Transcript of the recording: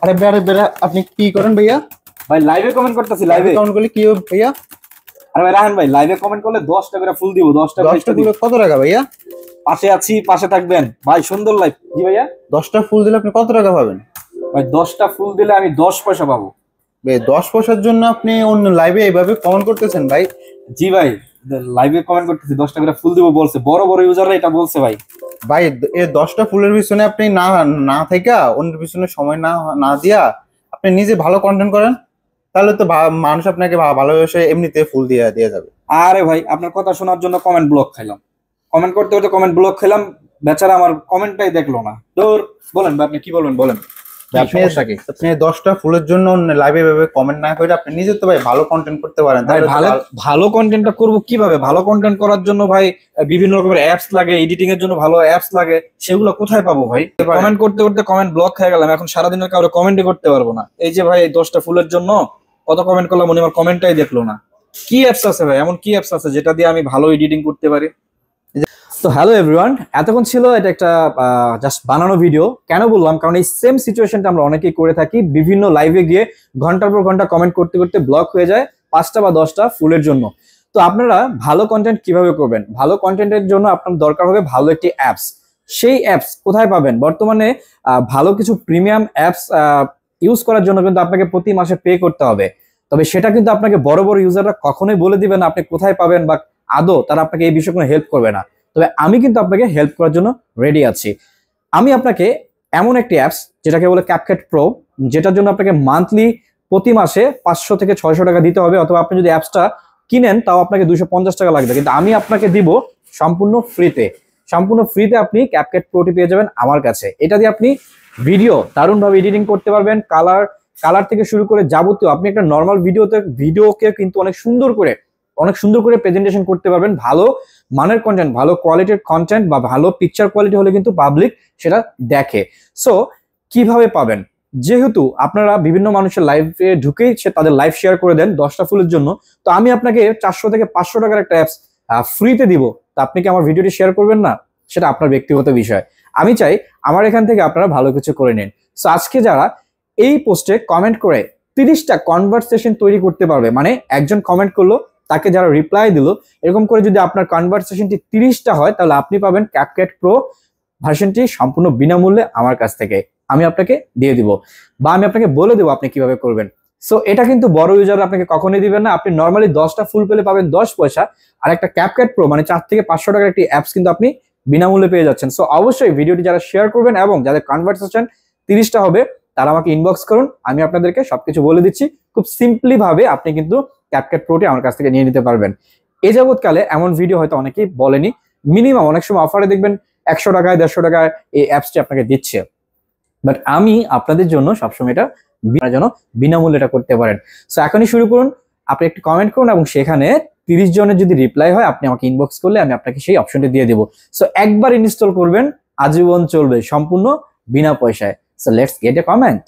আরে বেড়ে বেড়ে আপনি কি করেন ভাইয়া? ভাই লাইভে কমেন্ট করতেছি, লাইভে কমেন্ট করলে কি হবে ভাইয়া? আরে ভাই রাহান ভাই, লাইভে কমেন্ট করলে 10 টাকা করে ফুল দিব। 10 10টা ফুলে কত টাকা ভাইয়া? পাশে আছি, পাশে থাকবেন ভাই। সুন্দর লাইভ। জি ভাইয়া, 10টা ফুল দিলে আপনি কত টাকা পাবেন? ভাই 10টা ফুল দিলে আমি 10 পয়সা পাবো। ভাই 10 পয়সার জন্য আপনি অন্য লাইভে এইভাবে কমেন্ট করতেছেন ভাই? জি ভাই, লাইভে কমেন্ট করতেছি, 10 টাকা করে ফুল দিব বলছে, বড় বড় ইউজাররা এটা বলছে ভাই। ভাই এই 10টা ফুলের পিছনে আপনি না না থাকা অন্যের পিছনে সময় না না দিয়া আপনি নিজে ভালো কন্টেন্ট করেন, তাহলে তো মানুষ আপনাকে ভালোবেসে এমনিতে ফুল দিয়ে দিয়ে যাবে। আরে ভাই, আপনার কথা শোনার জন্য কমেন্ট ব্লক খাইলাম, কমেন্ট করতে করতে কমেন্ট ব্লক খেলাম। বেচারা আমার কমেন্টটাই দেখলো না। তোর বলেন ভাই, আপনি কি বলবেন বলেন, আপনি 10টা ফুলের জন্য লাইভে ভাবে কমেন্ট না করে আপনি নিজে তো ভাই ভালো কন্টেন্ট করতে পারেন। ভাই ভালো কন্টেন্টটা করব কিভাবে? ভালো কন্টেন্ট করার জন্য ভাই বিভিন্ন রকমের অ্যাপস লাগে, এডিটিং এর জন্য ভালো অ্যাপস লাগে, সেগুলো কোথায় পাবো ভাই? কমেন্ট করতে করতে কমেন্ট ব্লক হয়ে গেলাম, এখন সারাদিনের কাউকে কমেন্টই করতে পারবো না। এই যে ভাই 10টা ফুলের জন্য কত কমেন্ট করলাম, উনি আমার কমেন্টটাই দেখলো না। কি অ্যাপস আছে ভাই, এমন কি অ্যাপস আছে যেটা দিয়ে আমি ভালো এডিটিং করতে পারি? তো হ্যালো এভরিওয়ান, এতক্ষণ ছিল এটা একটা জাস্ট বানানো ভিডিও। কেন বললাম? কারণ এই সেম সিচুয়েশনটা আমরা অনেকেই করে থাকি। বিভিন্ন লাইভে গিয়ে ঘন্টার পর ঘন্টা কমেন্ট করতে করতে ব্লক হয়ে যায় 5টা বা 10টা ফুলের জন্য। তো আপনারা ভালো কন্টেন্ট কিভাবে করবেন? ভালো কন্টেন্টের জন্য আপনার দরকার হবে ভালো একটি অ্যাপস। সেই অ্যাপস কোথায় পাবেন? বর্তমানে ভালো কিছু প্রিমিয়াম অ্যাপস ইউজ করার জন্য কিন্তু আপনাকে প্রতি মাসে পে করতে হবে। তবে সেটা কিন্তু আপনাকে বড় বড় ইউজাররা কখনোই বলে দিবে না আপনি কোথায় পাবেন, বা আদৌ তারা আপনাকে এই বিষয়ে কোনো হেল্প করবে না। তবে আমি কিন্তু আপনাকে হেল্প করার জন্য রেডি আছি। আমি আপনাকে এমন একটি অ্যাপস যেটাকে বলে ক্যাপকাট প্রো, যেটার জন্য আপনাকে মান্থলি প্রতি মাসে 500 থেকে 600 টাকা দিতে হবে, অথবা আপনি যদি অ্যাপসটা কিনেন তাও আপনাকে 250 টাকা লাগবে। কিন্তু আমি আপনাকে দিব সম্পূর্ণ ফ্রিতে। সম্পূর্ণ ফ্রিতে আপনি ক্যাপকাট প্রোটি পেয়ে যাবেন আমার কাছে। এটা দিয়ে আপনি ভিডিও দারুণভাবে এডিটিং করতে পারবেন। কালার থেকে শুরু করে যাবতীয় আপনি একটা নর্মাল ভিডিওকে কিন্তু অনেক সুন্দর করে প্রেজেন্টেশন করতে পারবেন। ভালো মানের কন্টেন্ট, ভালো কোয়ালিটির কন্টেন্ট বা ভালো পিকচার কোয়ালিটি হলে কিন্তু পাবলিক সেটা দেখে। সো কিভাবে পাবেন? যেহেতু আপনারা বিভিন্ন মানুষের লাইভে ঢুকেই তাদের লাইভ শেয়ার করে দেন 10টা ফুলের জন্য, তো আমি আপনাকে 400 থেকে 500 টাকার একটা অ্যাপস ফ্রিতে দিব। তো আপনি কি আমার ভিডিওটি শেয়ার করবেন না? সেটা আপনার ব্যক্তিগত বিষয়। আমি চাই আমার এখান থেকে আপনারা ভালো কিছু করে নিন। সো আজকে যারা এই পোস্টে কমেন্ট করে 30টা কনভারসেশন তৈরি করতে পারবে, মানে একজন কমেন্ট করলো, তাকে যারা রিপ্লাই দিল, এরকম করে যদি আপনার কনভারসেশনটি 30টা হয়, তাহলে আপনি পাবেন ক্যাপকাট প্রো ভার্সনটি সম্পূর্ণ বিনামূল্যে আমার কাছ থেকে। আমি আপনাকে দিয়ে দিব, বা আমি আপনাকে বলে দেবো আপনি কিভাবে করবেন। সো এটা কিন্তু বড় ইউজার আপনাকে কখনোই দিবেন না। আপনি নর্মালি 10টা ফুল পেলে পাবেন 10 পয়সা, আর একটা ক্যাপকাট প্রো মানে 4 থেকে 500 টাকার একটি অ্যাপস কিন্তু আপনি বিনামূল্যে পেয়ে যাচ্ছেন। সো অবশ্যই ভিডিওটি যারা শেয়ার করবেন এবং যাদের কনভারসেশন 30টা হবে, তারা আমাকে ইনবক্স করুন। আমি আপনাদেরকে সবকিছু বলে দিচ্ছি। খুব সিম্পলি ভাবে আপনি কিন্তু ক্যাপকাট প্রোটি আমার কাছ থেকে নিয়ে নিতে পারবেন। এই যাবৎকালে এমন ভিডিও হয়তো অনেকেই বলেনি। মিনিমাম অনেক সময় অফারে দেখবেন 100 টাকায় 150 টাকায় এই অ্যাপসটি আপনাকে দিচ্ছে, বাট আমি আপনাদের জন্য সবসময় এটা যেন বিনামূল্যে এটা করতে পারেন। সো এখনই শুরু করুন। আপনি একটি কমেন্ট করুন এবং সেখানে 30 জনের যদি রিপ্লাই হয়, আপনি আমাকে ইনবক্স করলে আমি আপনাকে সেই অপশনটি দিয়ে দেবো। সো একবার ইনস্টল করবেন, আজীবন চলবে, সম্পূর্ণ বিনা পয়সায়। So let's get A comment.